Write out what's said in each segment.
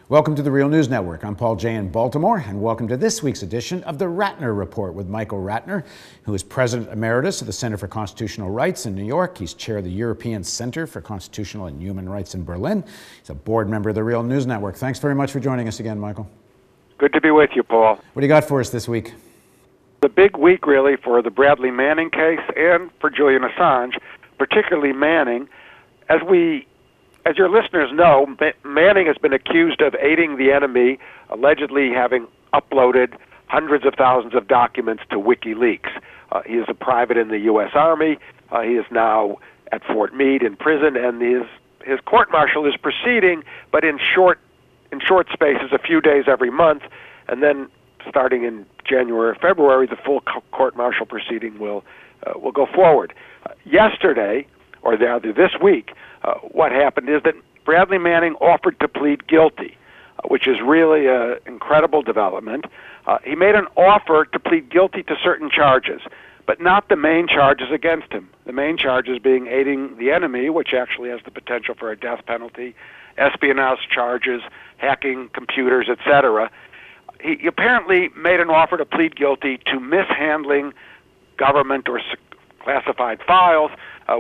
Welcome to the Real News Network. I'm Paul Jay in Baltimore, and welcome to this week's edition of the Ratner Report with Michael Ratner, who is President Emeritus of the Center for Constitutional Rights in New York. He's chair of the European Center for Constitutional and Human Rights in Berlin. He's a board member of the Real News Network. Thanks very much for joining us again, Michael. Good to be with you, Paul. What do you got for us this week? The big week, really, for the Bradley Manning case and for Julian Assange, particularly Manning. As your listeners know, Manning has been accused of aiding the enemy, allegedly having uploaded hundreds of thousands of documents to WikiLeaks. He is a private in the U.S. Army. He is now at Fort Meade in prison, and his court-martial is proceeding, but in short spaces, a few days every month, and then starting in January or February, the full court-martial proceeding will go forward. Yesterday, or rather this week, what happened is that Bradley Manning offered to plead guilty, which is really an incredible development. He made an offer to plead guilty to certain charges, but not the main charges against him. The main charges being aiding the enemy, which actually has the potential for a death penalty, espionage charges, hacking computers, etc. He apparently made an offer to plead guilty to mishandling government or classified files.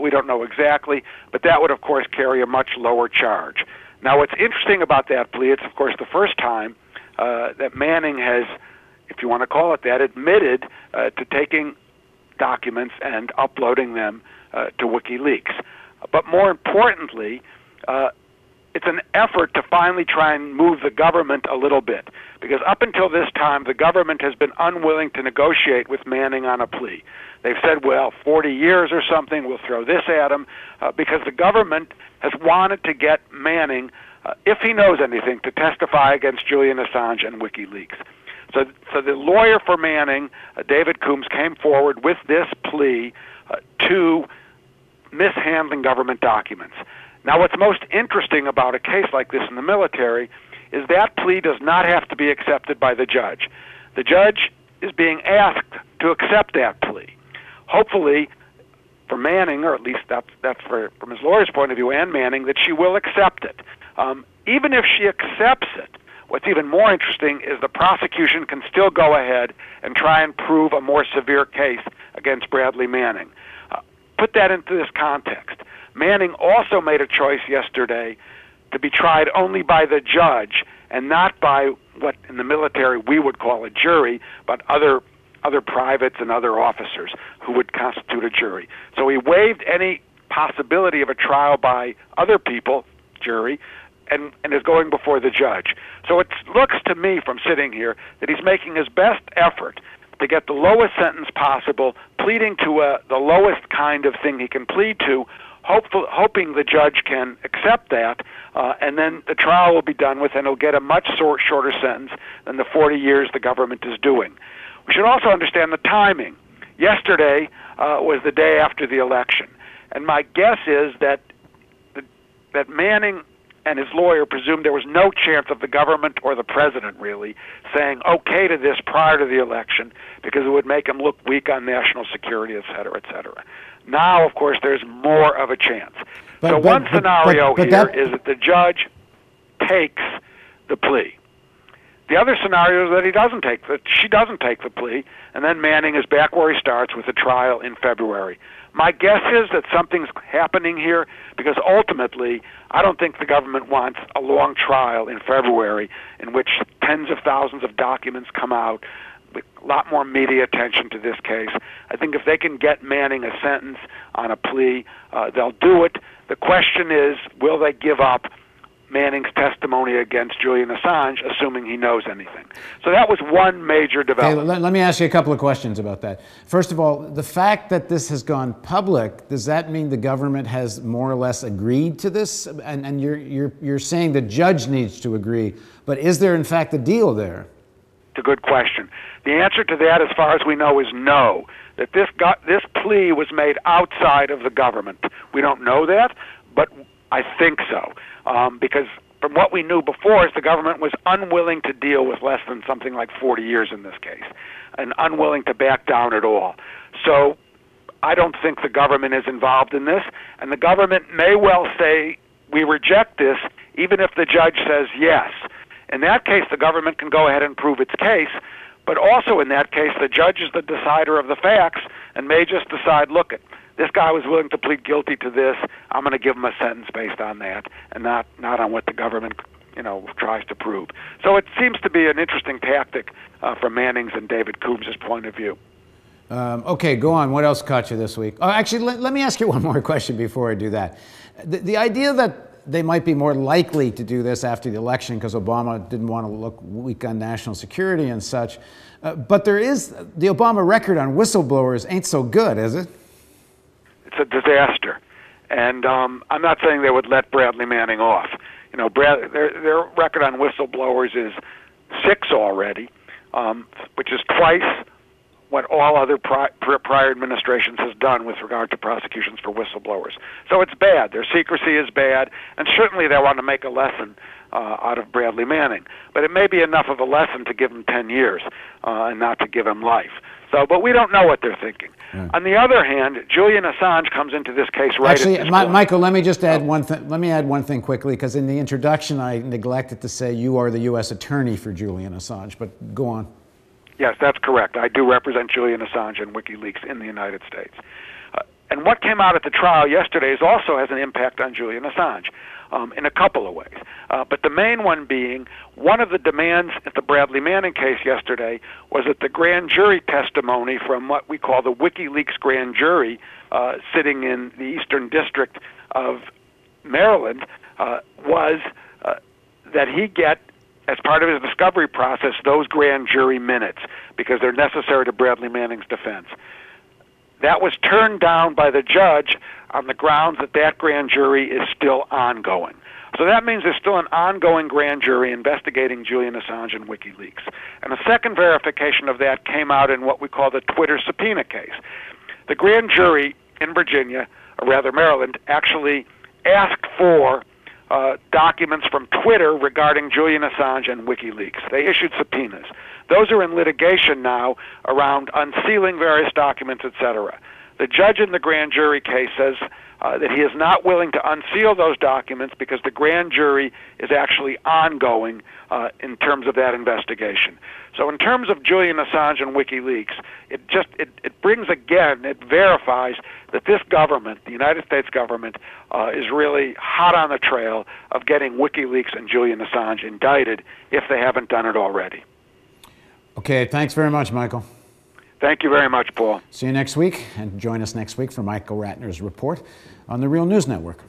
We don't know exactly, but that would, of course, carry a much lower charge. Now, what's interesting about that plea, it's, of course, the first time that Manning has, if you want to call it that, admitted to taking documents and uploading them to WikiLeaks. But more importantly, it's an effort to finally try and move the government a little bit, because up until this time, the government has been unwilling to negotiate with Manning on a plea. They've said, well, 40 years or something, we'll throw this at him, because the government has wanted to get Manning, if he knows anything, to testify against Julian Assange and WikiLeaks. So the lawyer for Manning, David Coombs, came forward with this plea to mishandling government documents. Now, what's most interesting about a case like this in the military is that plea does not have to be accepted by the judge. The judge is being asked to accept that plea. Hopefully, for Manning, or at least that's from his lawyer's point of view, and Manning, that she will accept it. Even if she accepts it, what's even more interesting is the prosecution can still go ahead and try and prove a more severe case against Bradley Manning. Put that into this context. Manning also made a choice yesterday to be tried only by the judge and not by what in the military we would call a jury, but other privates and other officers who would constitute a jury. So he waived any possibility of a trial by other people, jury, and is going before the judge. So it looks to me from sitting here that he's making his best effort to get the lowest sentence possible, pleading to the lowest kind of thing he can plead to, hoping the judge can accept that, and then the trial will be done with, and he'll get a much shorter sentence than the 40 years the government is doing. We should also understand the timing. Yesterday was the day after the election, and my guess is that Manning and his lawyer presumed there was no chance of the government or the president really saying okay to this prior to the election, because it would make him look weak on national security, et cetera, et cetera. Now, of course, there's more of a chance. So one scenario here is that the judge takes the plea. The other scenario is that she doesn't take the plea, and then Manning is back where he starts with a trial in February. My guess is that something's happening here, because ultimately I don't think the government wants a long trial in February in which tens of thousands of documents come out, with a lot more media attention to this case. I think if they can get Manning a sentence on a plea, they'll do it. The question is, will they give up Manning's testimony against Julian Assange, assuming he knows anything? So that was one major development. Okay, let me ask you a couple of questions about that. First of all, the fact that this has gone public, does that mean the government has more or less agreed to this? And you're saying the judge needs to agree, but is there in fact a deal there? It's a good question. The answer to that, as far as we know, is no. That this plea was made outside of the government. We don't know that, but I think so. Because from what we knew before is the government was unwilling to deal with less than something like 40 years in this case, and unwilling to back down at all. So I don't think the government is involved in this, and the government may well say, we reject this, even if the judge says yes. In that case, the government can go ahead and prove its case, but also in that case, the judge is the decider of the facts and may just decide, look, this guy was willing to plead guilty to this, I'm going to give him a sentence based on that, and not on what the government tries to prove. So it seems to be an interesting tactic from Manning's and David Coombs' point of view. Okay, go on. What else caught you this week? Oh, actually, let me ask you one more question before I do that. The idea that they might be more likely to do this after the election because Obama didn't want to look weak on national security and such, but the Obama record on whistleblowers ain't so good, is it? It's a disaster. And I'm not saying they would let Bradley Manning off. Their record on whistleblowers is 6 already, which is twice what all other prior administrations has done with regard to prosecutions for whistleblowers. So it's bad. Their secrecy is bad, and certainly they want to make a lesson out of Bradley Manning. But it may be enough of a lesson to give him 10 years and not to give him life. But we don't know what they're thinking. Right. On the other hand, Julian Assange comes into this case right Actually, at this point. Michael, let me just add one thing. Let me add one thing quickly, because in the introduction I neglected to say you are the U.S. attorney for Julian Assange, but go on. Yes, that's correct. I do represent Julian Assange and WikiLeaks in the United States. And what came out at the trial yesterday also has an impact on Julian Assange in a couple of ways. But the main one being, one of the demands at the Bradley Manning case yesterday was that the grand jury testimony from what we call the WikiLeaks grand jury sitting in the Eastern District of Maryland was that he get, as part of his discovery process, those grand jury minutes, because they're necessary to Bradley Manning's defense. That was turned down by the judge on the grounds that that grand jury is still ongoing. So that means there's still an ongoing grand jury investigating Julian Assange and WikiLeaks. And a second verification of that came out in what we call the Twitter subpoena case. The grand jury in Virginia, or rather Maryland, actually asked for documents from Twitter regarding Julian Assange and WikiLeaks. They issued subpoenas. Those are in litigation now around unsealing various documents, etc. The judge in the grand jury case says that he is not willing to unseal those documents because the grand jury is actually ongoing in terms of that investigation. So in terms of Julian Assange and WikiLeaks, it brings again, it verifies that this government, the United States government, is really hot on the trail of getting WikiLeaks and Julian Assange indicted if they haven't done it already. Okay, thanks very much, Michael. Thank you very much, Paul. See you next week, and join us next week for Michael Ratner's report on the Real News Network.